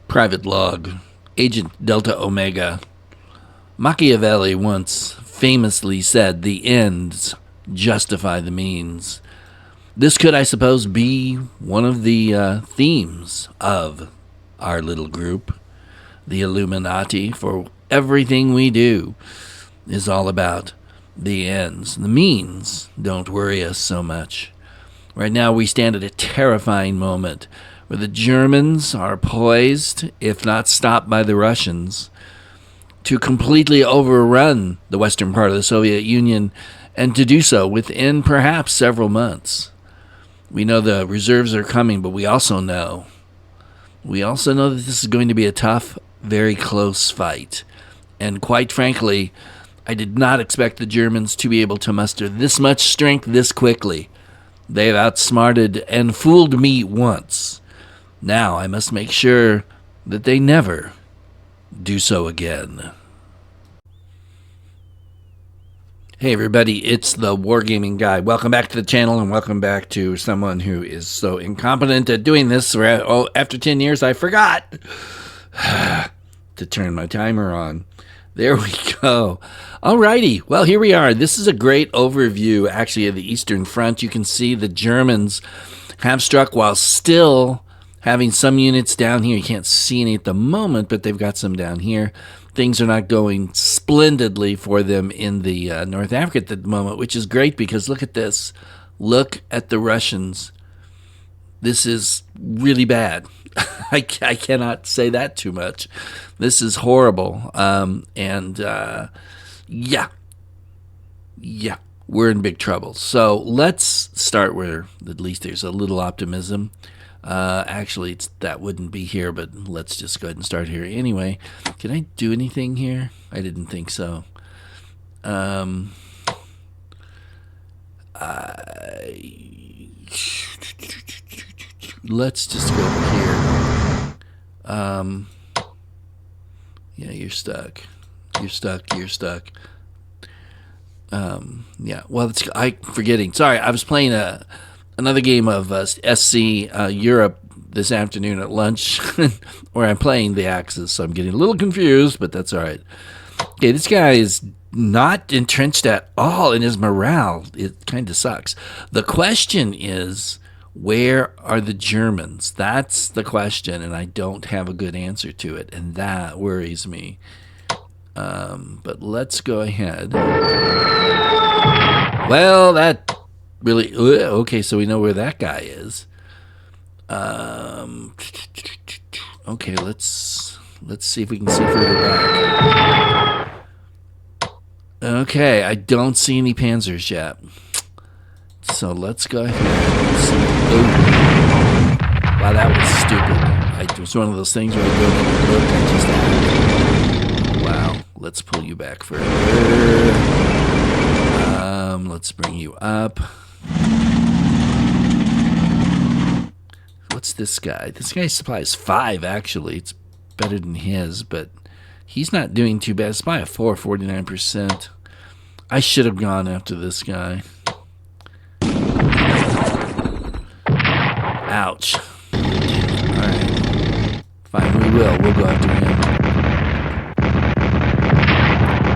Private log. Agent Delta Omega. Machiavelli once famously said, "The ends justify the means." This could, I suppose, be one of the themes of our little group, the Illuminati, for everything we do is all about the ends. The means don't worry us so much. Right now, we stand at a terrifying moment where the Germans are poised, if not stopped by the Russians, to completely overrun the western part of the Soviet Union, and to do so within perhaps several months. We know the reserves are coming, but we also know that this is going to be a tough, very close fight. And quite frankly, I did not expect the Germans to be able to muster this much strength this quickly. They've outsmarted and fooled me once. Now I must make sure that they never do so again. Hey everybody, it's the Wargaming Guy. Welcome back to the channel, and welcome back to someone who is so incompetent at doing this. After 10 years, I forgot to turn my timer on. There we go. Alrighty, well, here we are. This is a great overview, actually, of the Eastern Front. You can see the Germans have struck while still having some units down here. You can't see any at the moment, but they've got some down here. Things are not going splendidly for them in the North Africa at the moment, which is great because look at this. Look at the Russians. This is really bad. I cannot say that too much. This is horrible. Yeah, we're in big trouble. So let's start where at least there's a little optimism. Actually, that wouldn't be here, but let's just go ahead and start here anyway. Can I do anything here? I didn't think so. Let's just go over here. Yeah, you're stuck. You're stuck. Yeah, well, I'm forgetting. Sorry, I was playing another game of SC Europe this afternoon at lunch, where I'm playing the Axis, so I'm getting a little confused, but that's all right. Okay, this guy is not entrenched at all in his morale. It kind of sucks. The question is, where are the Germans? That's the question, and I don't have a good answer to it, and that worries me. But let's go ahead. Well, that really... Okay, so we know where that guy is. Okay, let's see if we can see further back. Okay, I don't see any panzers yet. So let's go ahead and see. Wow, that was stupid. It was one of those things where I don't even look. I just had. Wow, let's pull you back further. Let's bring you up. What's this guy? This guy supplies 5, actually. It's better than his, but he's not doing too bad. Supply of 4, 49%. I should have gone after this guy. Ouch. Alright. Fine, we will. We'll go after him.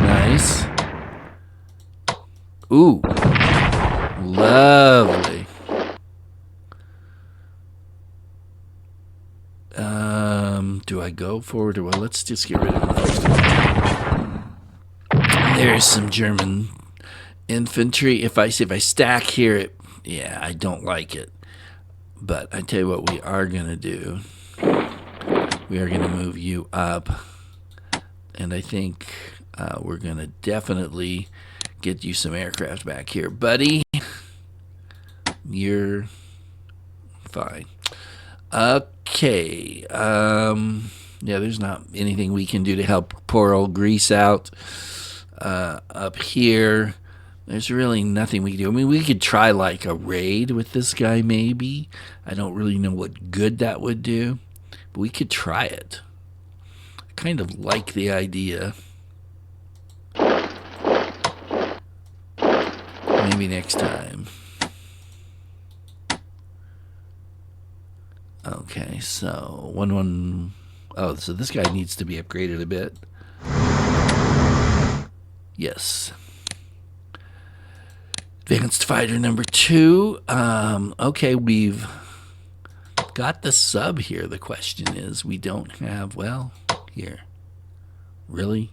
Nice. Ooh. Lovely. Do I go forward or well? Let's just get rid of him first. There's some German infantry. If I stack here, yeah, I don't like it. But I tell you what we are gonna do. We are gonna move you up, and I think we're gonna definitely get you some aircraft back here, buddy. You're fine. Okay. Yeah, there's not anything we can do to help poor old Greece out. Up here, there's really nothing we can do. I mean, we could try like a raid with this guy, maybe. I don't really know what good that would do, but we could try it. I kind of like the idea. Maybe next time. Okay, so Oh, so this guy needs to be upgraded a bit. Yes. Advanced fighter number 2. Okay, we've got the sub here. The question is, we don't have, well, here. Really?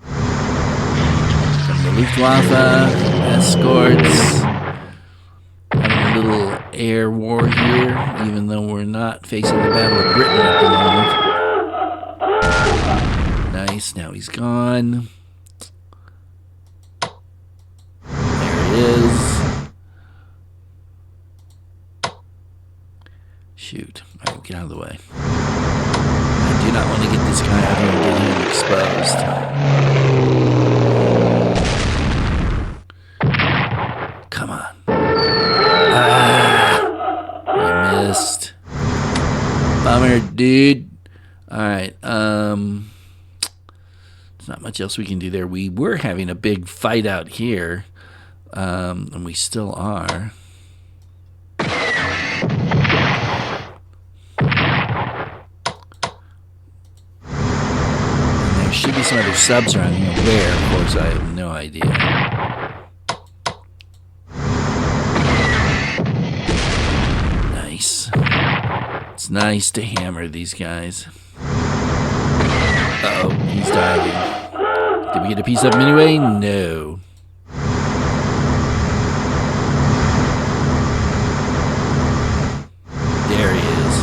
From the Luftwaffe, escorts. Having a little air war here, even though we're not facing the Battle of Britain at the moment. Nice, now he's gone. There he is. Shoot. All right, get out of the way. I do not want to get this guy out here and get him exposed. Come on. I missed. Bummer, dude. Alright, there's not much else we can do there. We were having a big fight out here, and we still are. Should be some other subs around here. Where, of course, I have no idea. Nice. It's nice to hammer these guys. Uh-oh, he's diving. Did we get a piece of him anyway? No. There he is.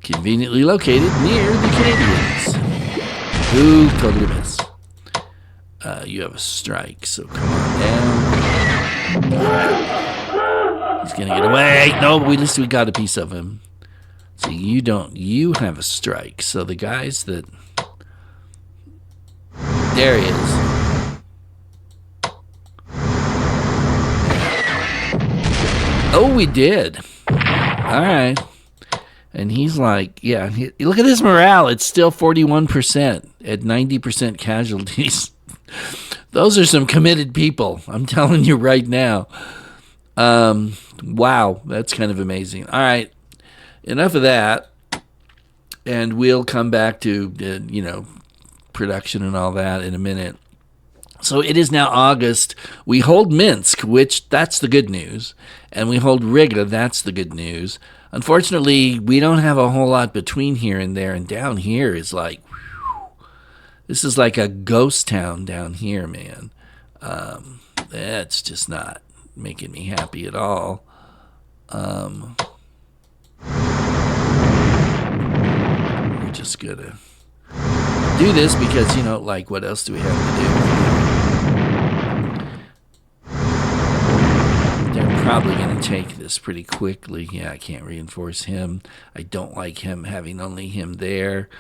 Conveniently located near the Canadians. Who totally missed. You have a strike, so come on down. He's gonna get away. No, but at least we got a piece of him. So you don't. You have a strike. So the guys that. There he is. Oh, we did. All right. And he's like, yeah, look at his morale. It's still 41% at 90% casualties. Those are some committed people. I'm telling you right now. Wow, that's kind of amazing. All right, enough of that. And we'll come back to, production and all that in a minute. So it is now August. We hold Minsk, which that's the good news. And we hold Riga, that's the good news. Unfortunately, we don't have a whole lot between here and there, and down here is like, whew, this is like a ghost town down here, man. That's just not making me happy at all. We're just gonna do this because, like, what else do we have to do? They're probably going to take this pretty quickly. Yeah, I can't reinforce him. I don't like him having only him there.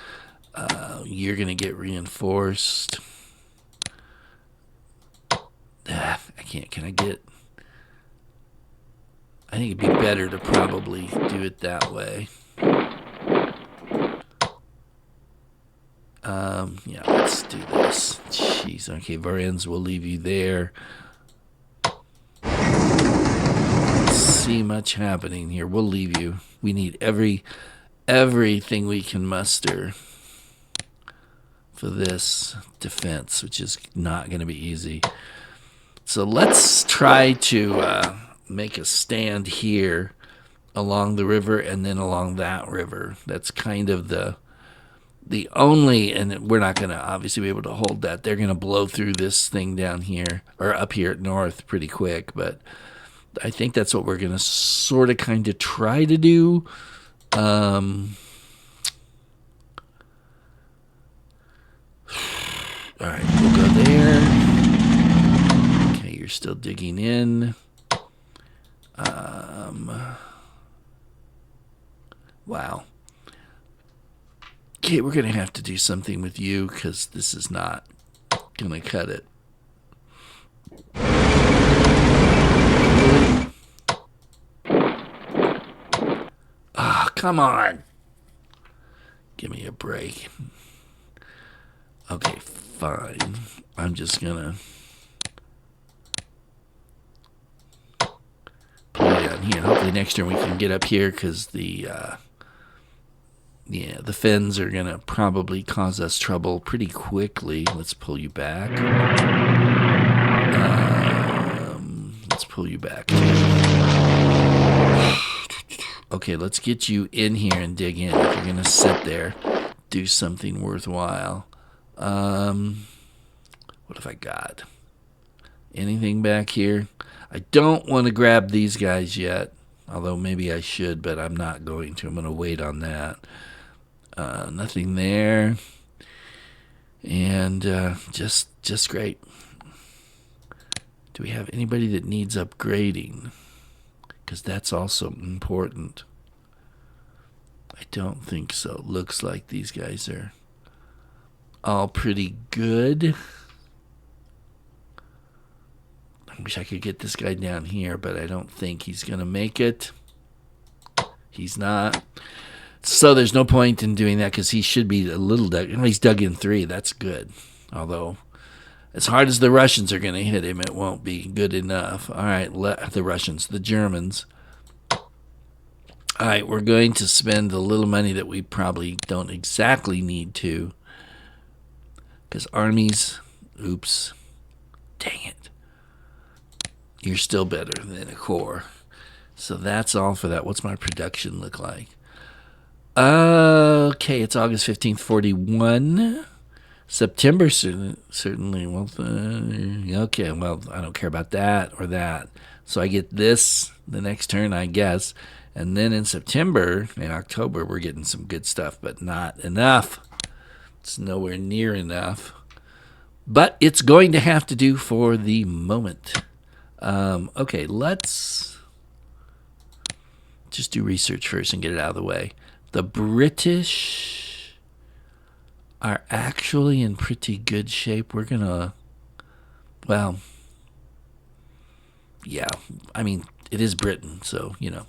You're going to get reinforced. I can't. Can I get... I think it'd be better to probably do it that way. Yeah, let's do this. Jeez, okay, Varens, we'll leave you there. See much happening here. We'll leave you. We need everything we can muster for this defense, which is not going to be easy. So let's try to make a stand here along the river and then along that river. That's kind of the only, and we're not going to obviously be able to hold that. They're going to blow through this thing down here, or up here at north pretty quick, but I think that's what we're going to sort of kind of try to do. All right, we'll go there. Okay, you're still digging in. Wow. Okay, we're going to have to do something with you because this is not going to cut it. Ah, come on. Give me a break. Okay, fine. I'm just going to play down here. Hopefully next turn we can get up here because the Yeah, the Finns are going to probably cause us trouble pretty quickly. Let's pull you back. Let's pull you back. Okay, let's get you in here and dig in. If you're going to sit there, do something worthwhile. What have I got? Anything back here? I don't want to grab these guys yet, although maybe I should, but I'm not going to. I'm going to wait on that. Nothing there. And just great. Do we have anybody that needs upgrading? Because that's also important. I don't think so. Looks like these guys are all pretty good. I wish I could get this guy down here, but I don't think he's going to make it. He's not. So there's no point in doing that because he should be a little dug. He's dug in 3. That's good. Although, as hard as the Russians are going to hit him, it won't be good enough. All right, the Germans. All right, we're going to spend a little money that we probably don't exactly need to. Because armies, oops, dang it. You're still better than a corps. So that's all for that. What's my production look like? Okay, it's August 15th, 41. September certainly. Well, okay, well, I don't care about that or that. So I get this the next turn, I guess. And then in September and October, we're getting some good stuff, but not enough. It's nowhere near enough. But it's going to have to do for the moment. Okay, let's just do research first and get it out of the way. The British are actually in pretty good shape. We're going to, well, yeah, I mean, it is Britain, so, you know.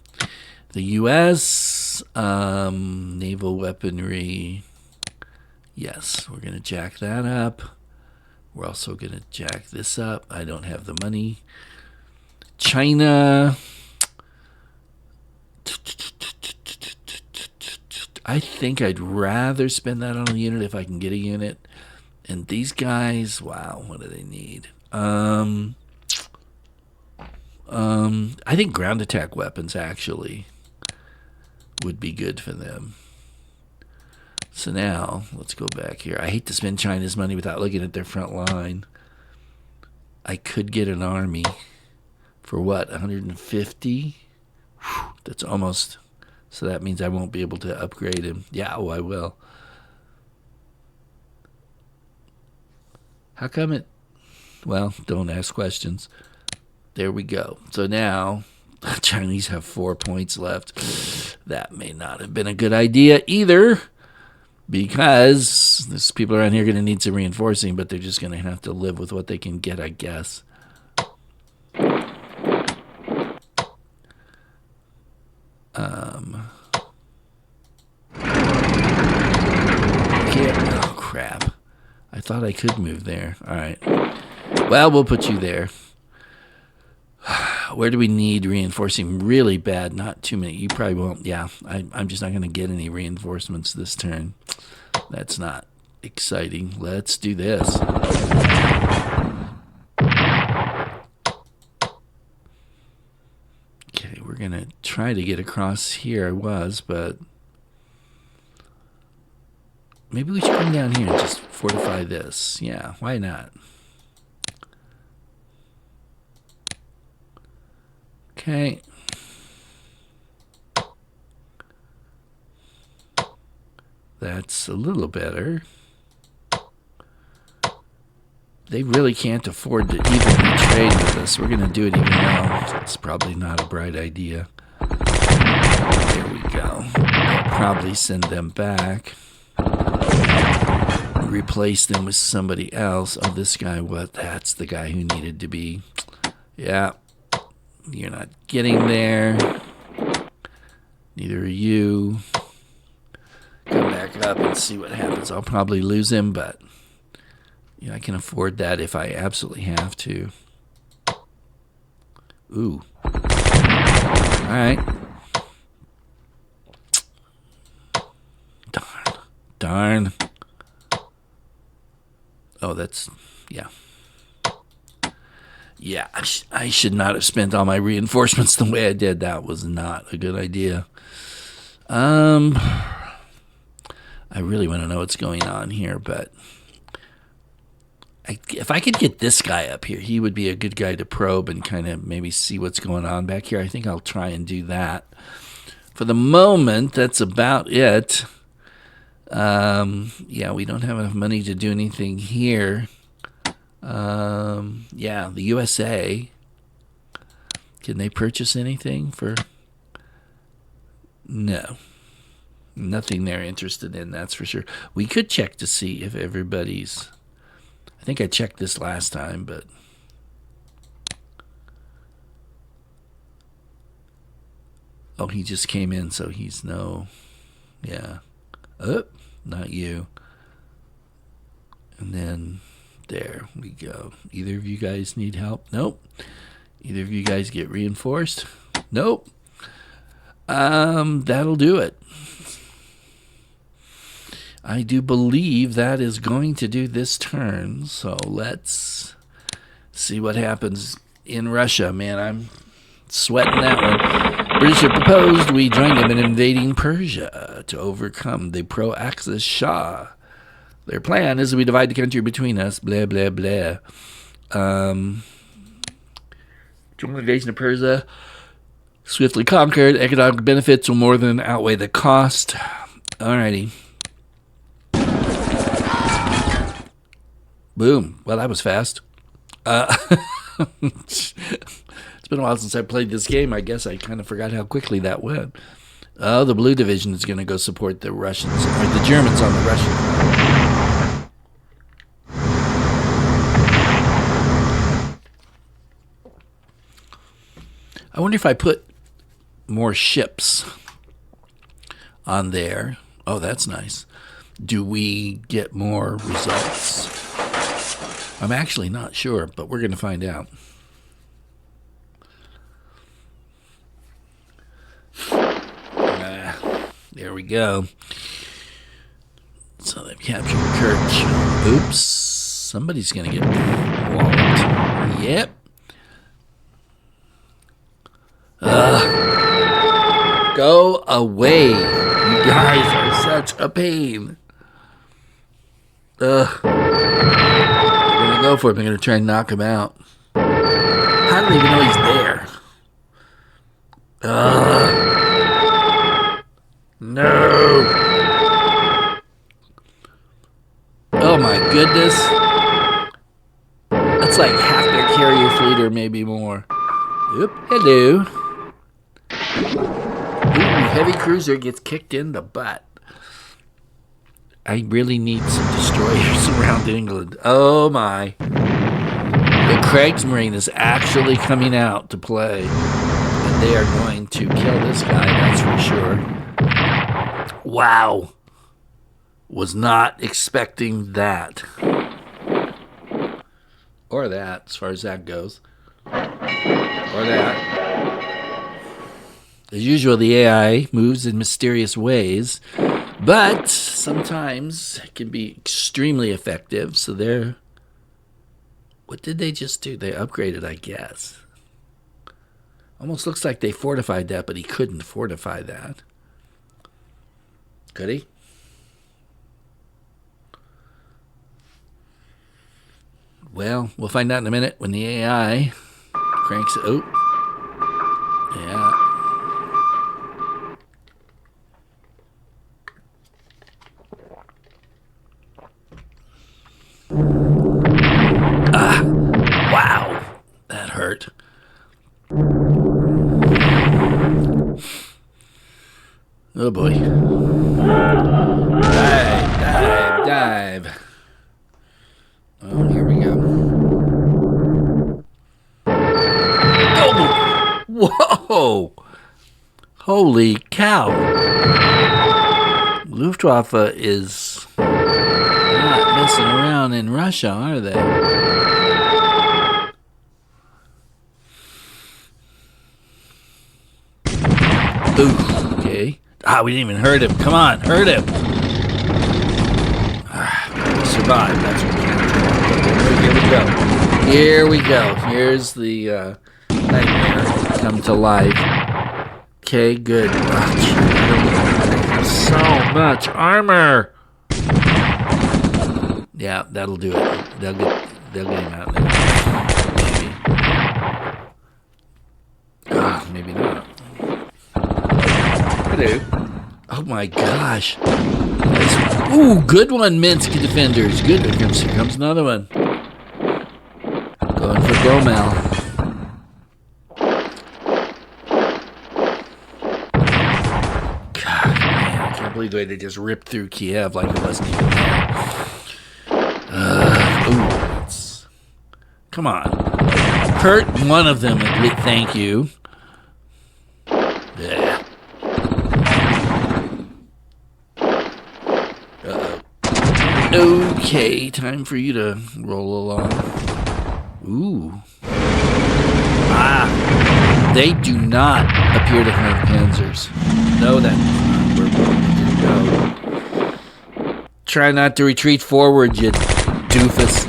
The U.S., naval weaponry, yes, we're going to jack that up. We're also going to jack this up. I don't have the money. China, I think I'd rather spend that on a unit if I can get a unit. And these guys, wow, what do they need? I think ground attack weapons actually would be good for them. So now, let's go back here. I hate to spend China's money without looking at their front line. I could get an army for what, 150? Whew, that's almost, so that means I won't be able to upgrade him. Yeah, oh, I will. How come it, well, don't ask questions. There we go. So now, the Chinese have 4 points left. That may not have been a good idea either, because these people around here are going to need some reinforcing, but they're just going to have to live with what they can get, I guess. Oh, crap. I thought I could move there. All right. Well, we'll put you there. Where do we need reinforcing really bad? Not too many. You probably won't. Yeah, I'm just not going to get any reinforcements this turn. That's not exciting. Let's do this. Okay, we're going to try to get across here. I was, but maybe we should come down here and just fortify this. Yeah, why not? Okay. That's a little better. They really can't afford to even trade with us. We're going to do it even though it's probably not a bright idea. There we go. I'll probably send them back. Replace them with somebody else. Oh, this guy, what? That's the guy who needed to be. Yeah. You're not getting there. Neither are you. Come back up and see what happens. I'll probably lose him, but you know, I can afford that if I absolutely have to. Ooh. All right. Darn. Oh, that's, yeah. Yeah, I should not have spent all my reinforcements the way I did. That was not a good idea. I really want to know what's going on here, but if I could get this guy up here, he would be a good guy to probe and kind of maybe see what's going on back here. I think I'll try and do that. For the moment, that's about it. Yeah, we don't have enough money to do anything here. Yeah, the USA. Can they purchase anything for? No. Nothing they're interested in, that's for sure. We could check to see if everybody's... I think I checked this last time, but... Oh, he just came in, so he's no... Yeah. Oh, not you. And then... There we go. Either of you guys need help? Nope. Either of you guys get reinforced? Nope. That'll do it. I do believe that is going to do this turn. So let's see what happens in Russia. Man, I'm sweating that one. British have proposed we join them in invading Persia to overcome the pro-Axis Shah. Their plan is that we divide the country between us, blah, blah, blah. Join the invasion of Persia, swiftly conquered. Economic benefits will more than outweigh the cost. Alrighty. Boom. Well, that was fast. It's been a while since I played this game. I guess I kind of forgot how quickly that went. Oh, the blue division is going to go support the Russians, or the Germans on the Russian side. I wonder if I put more ships on there. Oh, that's nice. Do we get more results? I'm actually not sure, but we're going to find out. There we go. So they've captured Kerch. Oops. Somebody's going to get walloped. Yep. Go away. You guys are such a pain. I'm going to go for him. I'm going to try and knock him out. How do they even know he's there? No. Oh my goodness. That's like half their carrier fleet or maybe more. Oop, hello. Ooh, heavy cruiser gets kicked in the butt. I really need some destroyers around England. Oh my. The Kriegsmarine is actually coming out to play. And they are going to kill this guy, that's for sure. Wow. Was not expecting that. Or that, as far as that goes. Or that. As usual, the AI moves in mysterious ways, but sometimes it can be extremely effective. So they're... What did they just do? They upgraded, I guess. Almost looks like they fortified that, but he couldn't fortify that. Could he? Well, we'll find out in a minute when the AI cranks it. Oh. Yeah. Wow. That hurt. Oh boy. Dive. Oh, here we go. Oh! Whoa! Holy cow. Luftwaffe is not messing around in Russia, are they? Ooh, okay. We didn't even hurt him. Come on, hurt him. survive. That's what counts. Here we go. Here we go. Here's the nightmare come to life. Okay, good. Oh, they have so much armor. Yeah, that'll do it. They'll get him out there. Maybe. Maybe not. Hello. Oh my gosh. Ooh, good one, Minsk defenders. Good. Here comes another one. Going for Gomel. God, man, I can't believe the way they just ripped through Kiev like it wasn't even there. Come on. Hurt one of them, at least. Thank you. Yeah. Okay, time for you to roll along. Ooh. They do not appear to have panzers. No, that's where we're going to go. Try not to retreat forward, you doofus.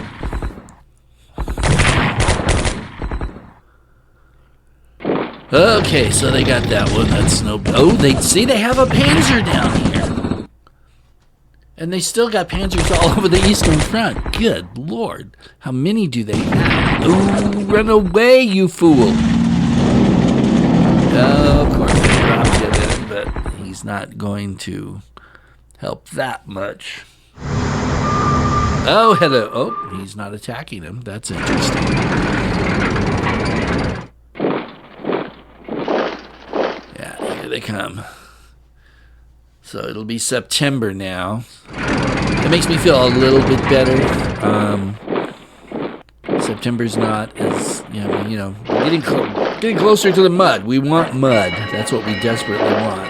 Okay, so they got that one. That's no... Oh, they have a panzer down here. And they still got panzers all over the Eastern Front. Good Lord. How many do they have? Ooh, run away, you fool. Of course, they dropped it in, but he's not going to help that much. Oh, hello. Oh, he's not attacking him. That's interesting. Yeah, here they come. So it'll be September now. It makes me feel a little bit better. September's not as, getting closer to the mud. We want mud. That's what we desperately want.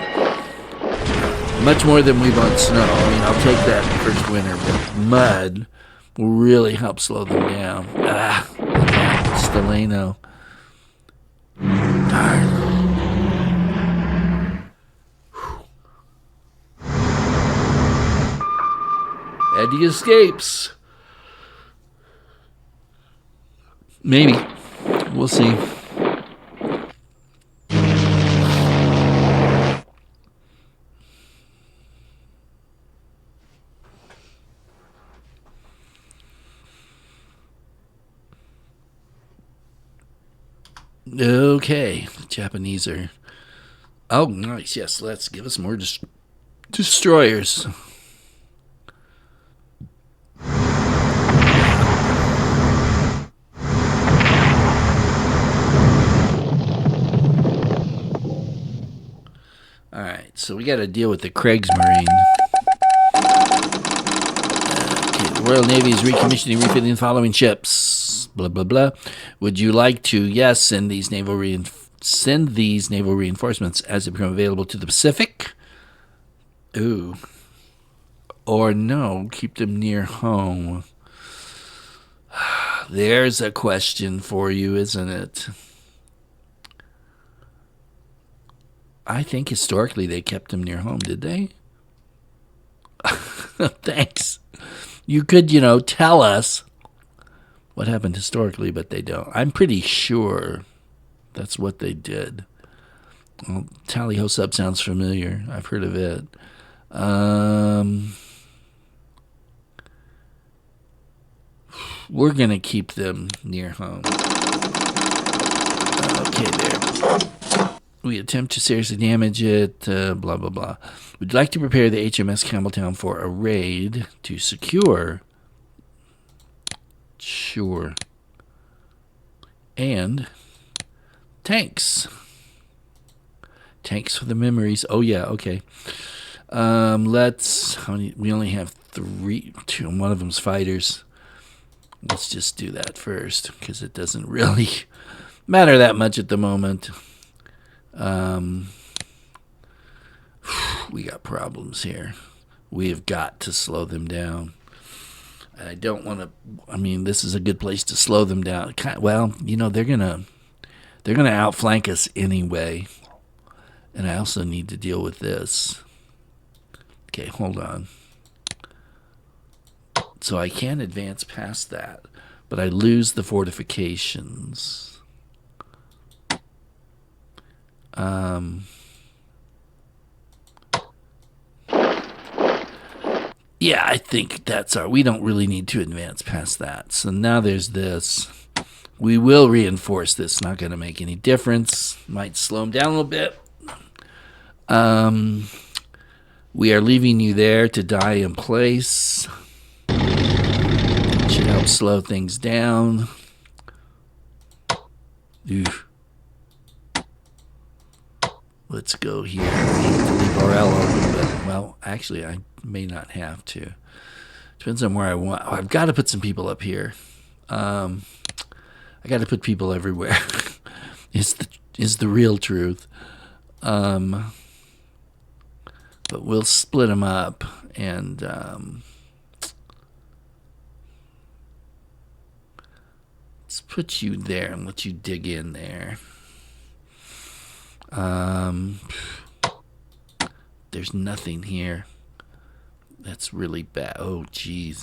Much more than we want snow. I mean, I'll take that first winter, but mud will really help slow them down. Steleno. Darn. Eddie escapes. Maybe. We'll see. Okay. The Japanese are... Oh, nice. Yes, let's give us more destroyers. Alright, so we got to deal with the Kriegsmarine. Okay, the Royal Navy is recommissioning, refitting the following ships. Blah, blah, blah. Would you like to, yes, send these naval reinforcements as they become available to the Pacific? Ooh. Or no, keep them near home. There's a question for you, isn't it? I think historically they kept them near home, did they? Thanks. You could, tell us what happened historically, but they don't. I'm pretty sure that's what they did. Well, Tally-Ho Sub sounds familiar. I've heard of it. We're going to keep them near home. Okay, there. We attempt to seriously damage it, blah, blah, blah. Would you like to prepare the HMS Campbelltown for a raid to secure? Sure. And tanks. Tanks for the memories. Oh, yeah, okay. We only have 3, 2, and one of them's fighters. Let's just do that first, because it doesn't really matter that much at the moment. We got problems here. We have got to slow them down. I don't want to. This is a good place to slow them down. Well, they're gonna outflank us anyway, and I also need to deal with this. Okay, hold on. So I can't advance past that, but I lose the fortifications. Yeah, I think that's we don't really need to advance past that. So now there's this. We will reinforce this. Not going to make any difference. Might slow them down a little bit. We are leaving you there to die in place. Should help slow things down. Oof. Let's go here. I hate to leave RL open, but, well, actually, I may not have to. Depends on where I want. Oh, I've got to put some people up here. I got to put people everywhere. is the real truth. But we'll split them up and let's put you there and let you dig in there. There's nothing here. That's really bad. Oh, geez.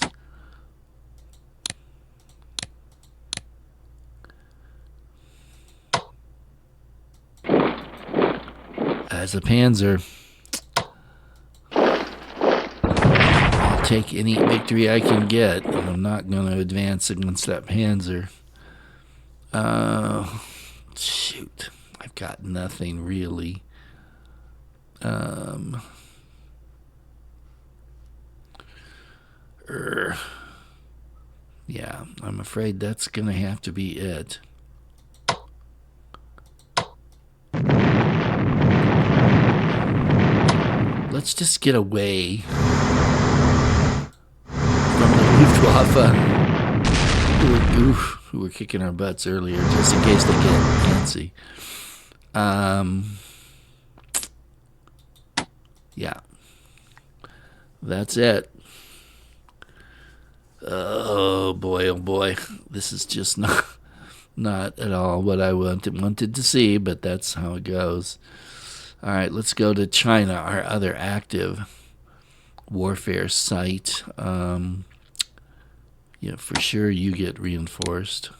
As a panzer, I'll take any victory I can get, and I'm not going to advance against that panzer. Shoot. I've got nothing really. Yeah, I'm afraid that's going to have to be it. Let's just get away from the Luftwaffe, who were kicking our butts earlier, just in case they get antsy. Yeah, that's it. Oh boy, this is just not at all what I wanted to see, but that's how it goes. All right, let's go to China, our other active warfare site. Yeah, for sure you get reinforced.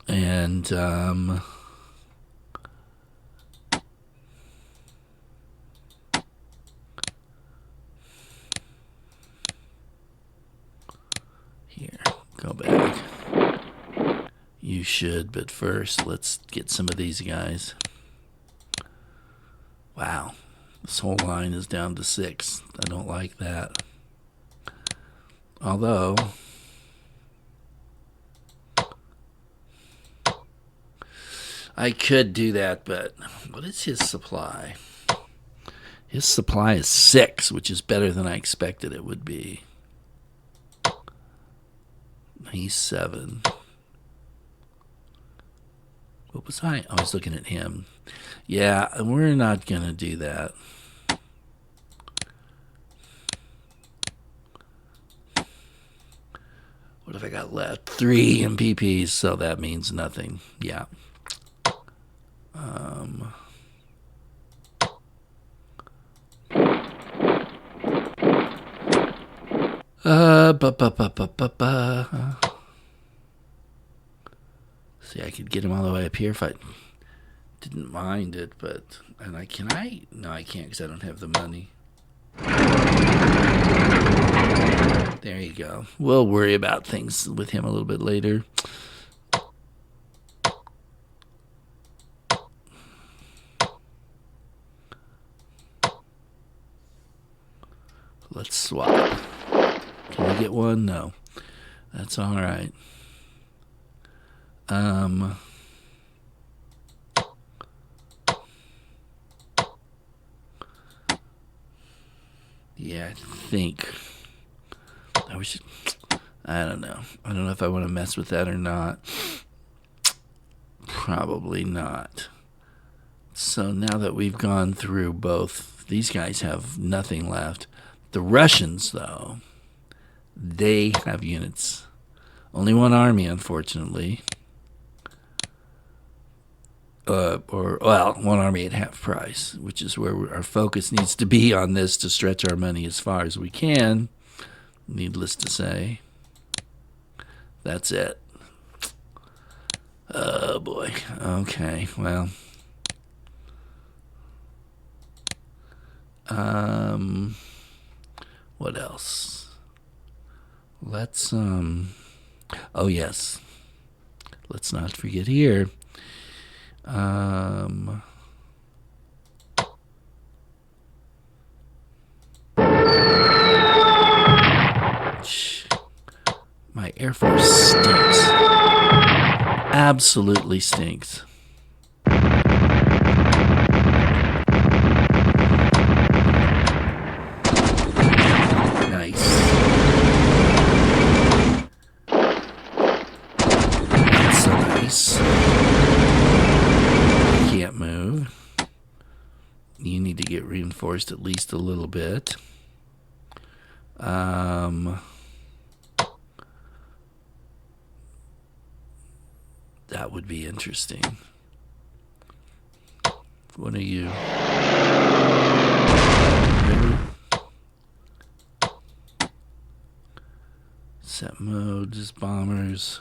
And here, go back. You should, but first, let's get some of these guys. Wow, this whole line is down to 6. I don't like that. Although, I could do that, but what is his supply? His supply is 6, which is better than I expected it would be. He's 7. What was I? I was looking at him. Yeah, we're not going to do that. What have I got left? 3 MPPs, so that means nothing. Yeah. See, I could get him all the way up here if I didn't mind it, but no, I can't because I don't have the money. There you go. We'll worry about things with him a little bit later. Let's swap. Can we get one? No. That's all right. Yeah, I think I don't know. I don't know if I want to mess with that or not. Probably not. So now that we've gone through both, these guys have nothing left. The Russians, though, they have units. Only one army, unfortunately. or well, one army at half price, which is where our focus needs to be on this to stretch our money as far as we can. Needless to say, that's it. Oh boy. Okay. Well. What else? Let's oh yes. Let's not forget here. My Air Force stinks. Absolutely stinks. Nice. That's so nice. Can't move. You need to get reinforced at least a little bit. That would be interesting. What are you? Really? Set mode, just bombers.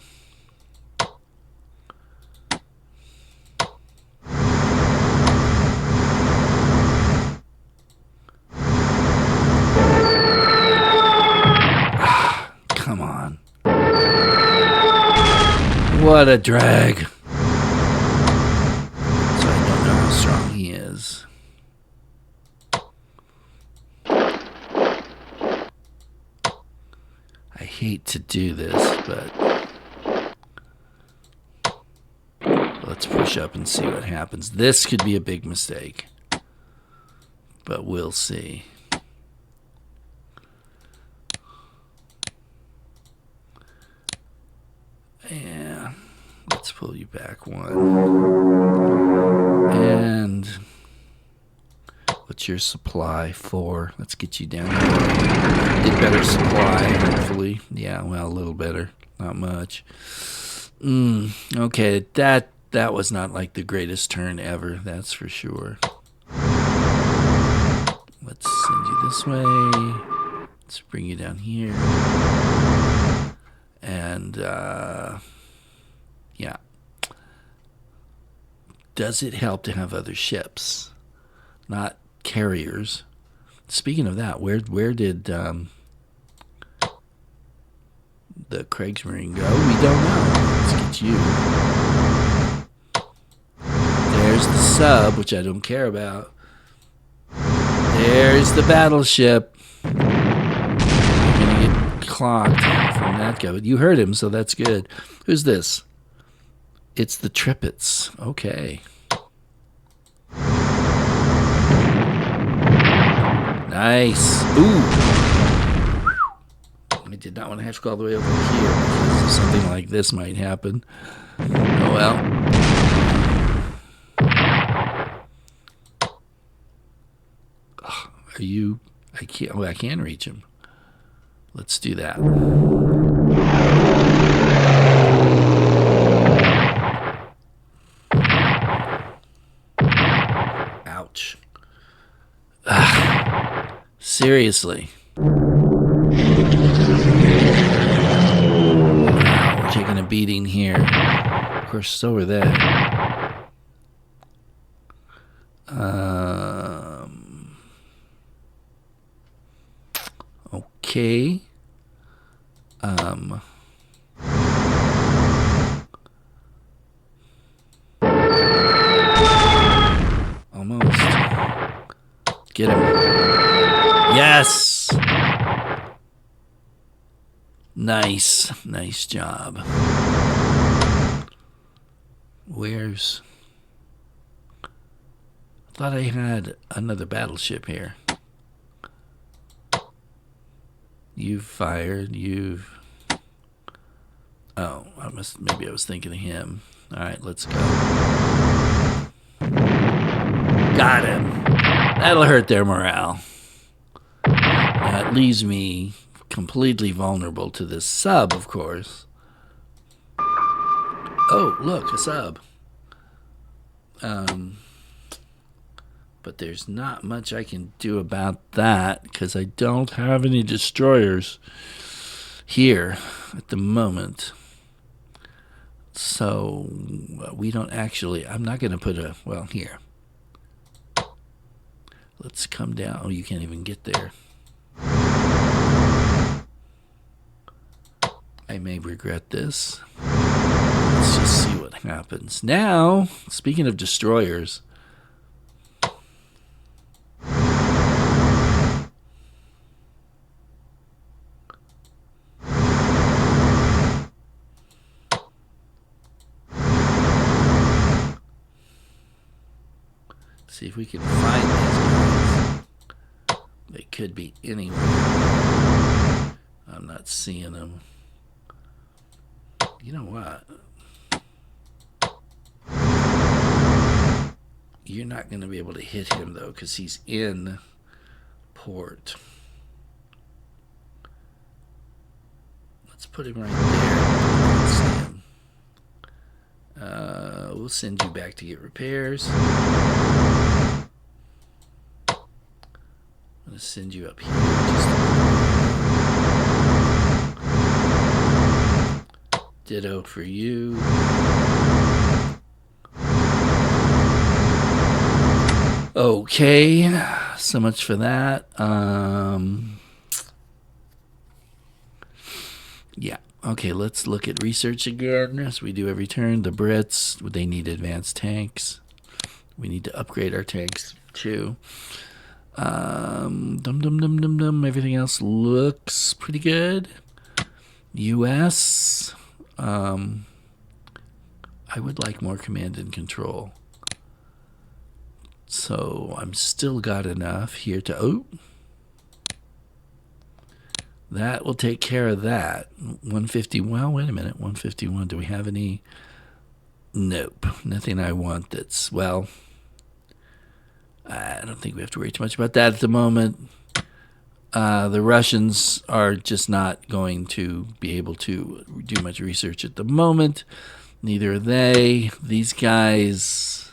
Come on. What a drag. So I don't know how strong he is. I hate to do this, but let's push up and see what happens. This could be a big mistake, but we'll see. Yeah, let's pull you back one. And what's your supply for? Let's get you down here. Get better supply, hopefully. Yeah, well, a little better. Not much. Okay, that was not like the greatest turn ever, that's for sure. Let's send you this way. Let's bring you down here. And, yeah. Does it help to have other ships? Not carriers. Speaking of that, where did the Kriegsmarine go? We don't know. Let's get you. There's the sub, which I don't care about. There's the battleship. You're gonna get clocked from that guy. But you heard him, so that's good. Who's this? It's the Tripits. Okay. Nice. Ooh. I did not want to have to go all the way over here because something like this might happen. Oh well. Are you? I can't. Oh, I can reach him. Let's do that. Ouch. Seriously. Wow, we're taking a beating here. Of course, so are they. Okay. Almost. Get him. Yes. Nice. Nice job. Where's... I thought I had another battleship here. You've fired. You've... Oh, maybe I was thinking of him. All right, let's go. Got him. That'll hurt their morale. That leaves me completely vulnerable to this sub, of course. Oh, look, a sub. But there's not much I can do about that because I don't have any destroyers here at the moment. So we don't actually, I'm not going to put a, well, here. Let's come down. Oh, you can't even get there. I may regret this. Let's just see what happens. Now, speaking of destroyers, see if we can find these guys. They could be anywhere. I'm not seeing them. You know what? You're not going to be able to hit him, though, because he's in port. Let's put him right there. Let's see him. We'll send you back to get repairs. I'm going to send you up here. Ditto for you. Okay, so much for that. Yeah. Okay, let's look at research again, as we do every turn. The Brits, they need advanced tanks. We need to upgrade our tanks, too. Everything else looks pretty good. U.S., I would like more command and control. So I'm still got enough here to... Oh! That will take care of that. 150. Well, wait a minute. 151. Do we have any? Nope. Nothing I want that's, well, I don't think we have to worry too much about that at the moment. The Russians are just not going to be able to do much research at the moment. Neither are they. These guys...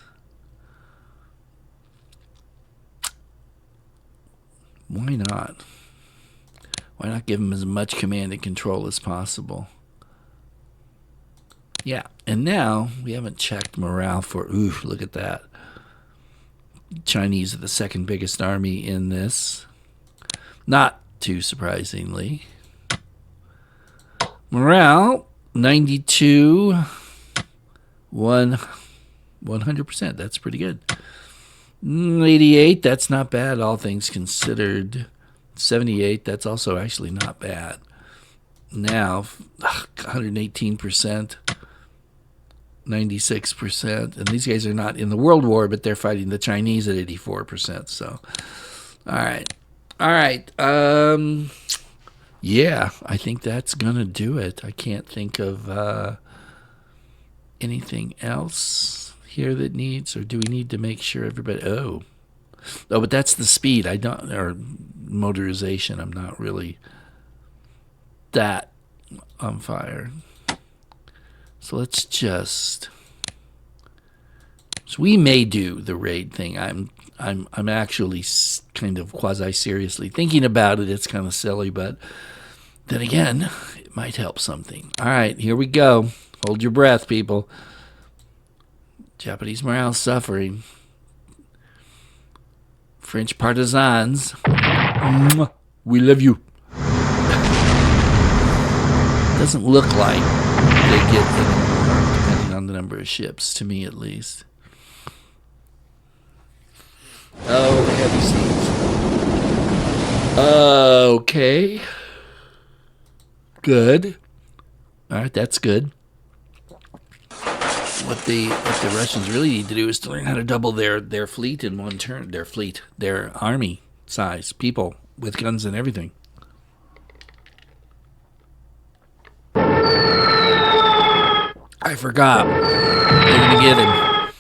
Why not? Why not give them as much command and control as possible? Yeah, and now we haven't checked morale for... Ooh, look at that. Chinese are the second biggest army in this. Not too surprisingly. Morale, 92. 100%. That's pretty good. 88, that's not bad, all things considered. 78, that's also actually not bad. Now, 118%, 96%, and these guys are not in the World War, but they're fighting the Chinese at 84%. So, all right. Yeah, I think that's gonna do it. I can't think of anything else here that needs, or do we need to make sure everybody? Oh, but that's the speed. I don't, or motorization. I'm not really that on fire. So let's just. So we may do the raid thing. I'm actually kind of quasi seriously thinking about it. It's kind of silly, but then again, it might help something. All right, here we go. Hold your breath, people. Japanese morale suffering. French partisans. We love you. Doesn't look like they get any more, depending on the number of ships, to me at least. Oh, heavy seas. Okay. Good. All right, that's good. What the Russians really need to do is to learn how to double their fleet in one turn. Their army size, people with guns and everything. I forgot. They're gonna get him.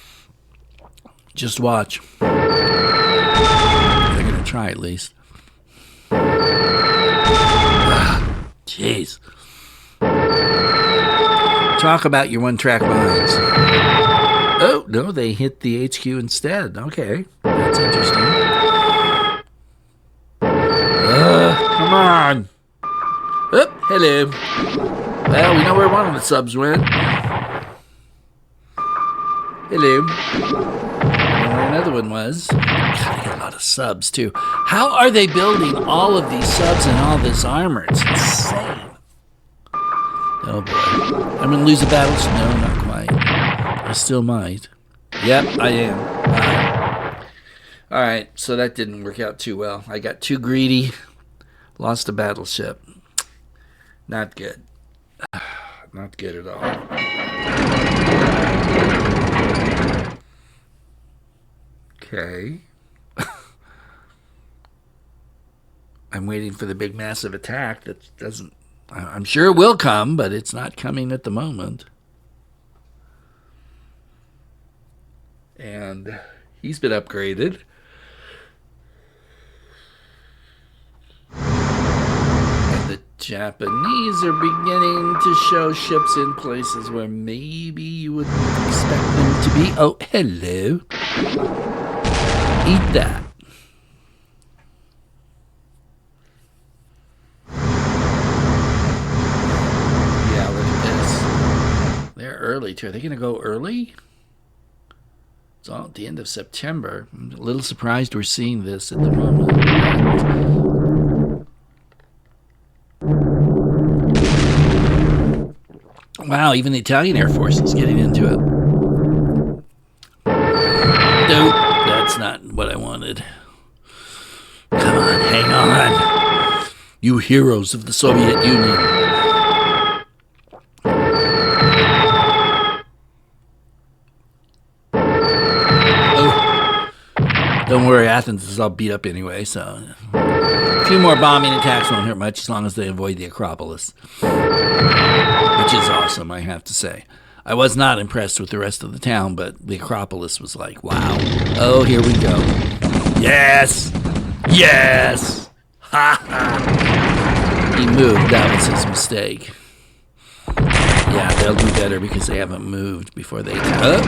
Just watch. They're gonna try at least. Jeez. Talk about your one-track minds. Oh, no, they hit the HQ instead. Okay, that's interesting. Come on. Oh, hello. Well, we know where one of the subs went. Hello. Where another one was. God, they got a lot of subs, too. How are they building all of these subs and all this armor? It's insane. Oh, boy. I'm going to lose a battle? No, not quite. I still might. Yep, I am. All right, so that didn't work out too well. I got too greedy. Lost a battleship. Not good. Not good at all. Okay. I'm waiting for the big massive attack that doesn't... I'm sure it will come, but it's not coming at the moment. And he's been upgraded. And the Japanese are beginning to show ships in places where maybe you wouldn't expect them to be. Oh, hello. Eat that. Yeah, look at this. They're early too. Are they going to go early? It's all at the end of September. I'm a little surprised we're seeing this at the moment. Wow, even the Italian Air Force is getting into it. Nope, that's not what I wanted. Come on, hang on. You heroes of the Soviet Union. Don't worry, Athens is all beat up anyway, so a few more bombing attacks won't hurt much as long as they avoid the Acropolis. Which is awesome, I have to say. I was not impressed with the rest of the town, but the Acropolis was like, wow. Oh, here we go. Yes! Yes! Ha ha! He moved, that was his mistake. Yeah, they'll do better because they haven't moved before they attack. Oh,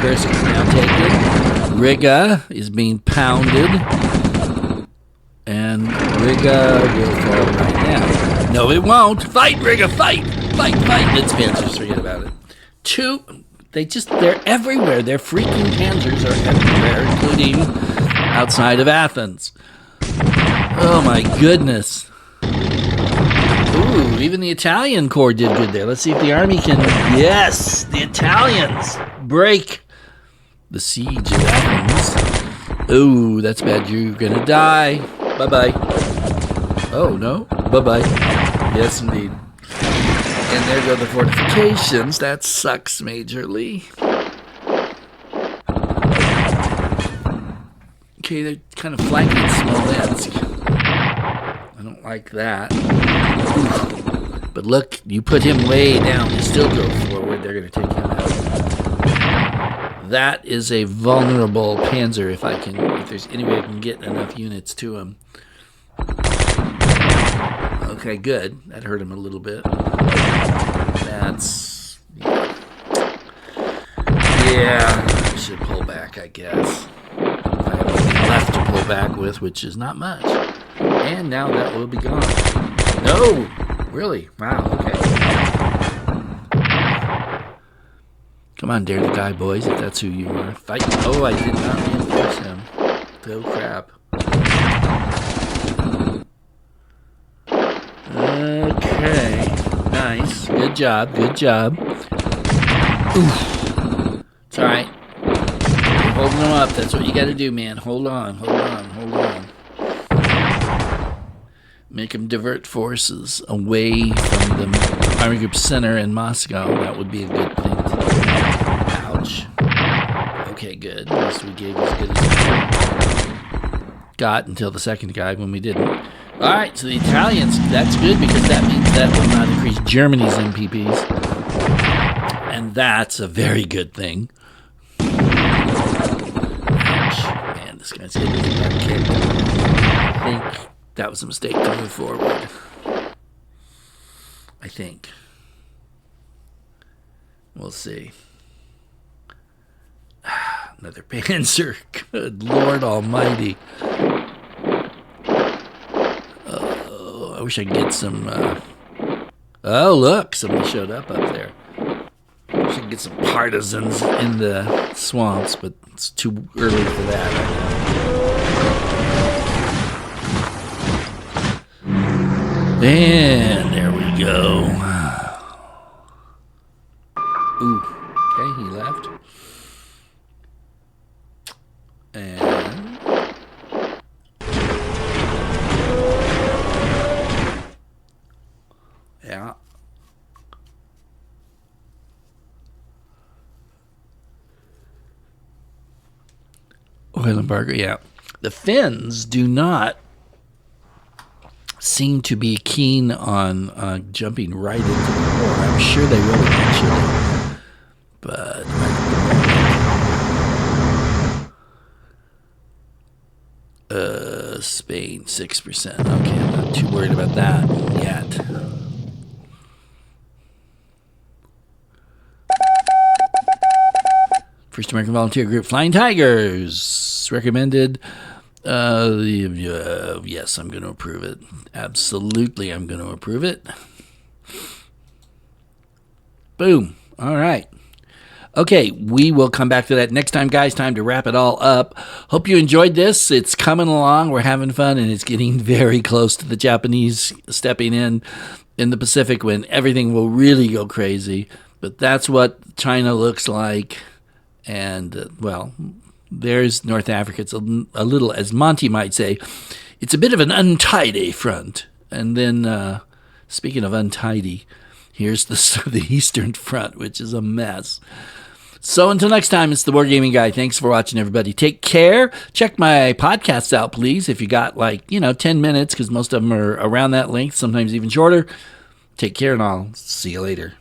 Kursk is now taken. Riga is being pounded. And Riga will fall right now. No, it won't. Fight, Riga, fight! Fight, fight! It's Panzers, forget about it. They're everywhere. Their freaking Panzers are everywhere, including outside of Athens. Oh my goodness. Ooh, even the Italian Corps did good there. Let's see if the army can... Yes! The Italians break the siege of Athens. Ooh, that's bad. You're gonna die. Bye-bye. Oh, no? Bye-bye. Yes, indeed. And there go the fortifications. That sucks majorly. Okay, they're kind of flanking Smolensk. I don't like that. Oof. But look, you put him way down. He still go forward. They're going to take him out. That is a vulnerable Panzer if there's any way I can get enough units to him. Okay, good. That hurt him a little bit. That's... Yeah, I should pull back, I guess. If I have anything left to pull back with, which is not much. And now that will be gone. No! Really? Wow, okay. Come on, dare to die, boys, if that's who you are. Fight. Oh, I did not reinforce him. Oh, crap. Okay. Nice. Good job. Good job. Oof. It's alright. You're holding them up. That's what you gotta do, man. Hold on. Hold on. Hold on. Make them divert forces away from the Army Group Center in Moscow. That would be a good thing to do. Ouch. Okay, good. At least we gave as good as we got until the second guy when we didn't. Alright, so the Italians, that's good because that means that will not increase Germany's MPPs. And that's a very good thing. Ouch. Man, this guy's hitting his butt kick. I think that was a mistake to move forward. I think. We'll see. another Panzer. Good Lord Almighty. I wish I could get some... oh, look, somebody showed up there. I wish I could get some partisans in the swamps, but it's too early for that right now. And there we go. Ooh, okay, he left. And... yeah. Oil embargo, yeah. The Finns do not seem to be keen on jumping right into the war. I'm sure they will eventually. But Spain, 6%. Okay, I'm not too worried about that yet. First American Volunteer Group, Flying Tigers, recommended. Yes, I'm going to approve it. Absolutely, I'm going to approve it. Boom. All right. Okay, we will come back to that next time, guys. Time to wrap it all up. Hope you enjoyed this. It's coming along. We're having fun, and it's getting very close to the Japanese stepping in the Pacific when everything will really go crazy. But that's what China looks like. And, well, there's North Africa. It's a little, as Monty might say, it's a bit of an untidy front. And then, speaking of untidy, here's the Eastern Front, which is a mess. So until next time, it's the Board Gaming Guy. Thanks for watching, everybody. Take care. Check my podcasts out, please, if you got 10 minutes, because most of them are around that length, sometimes even shorter. Take care, and I'll see you later.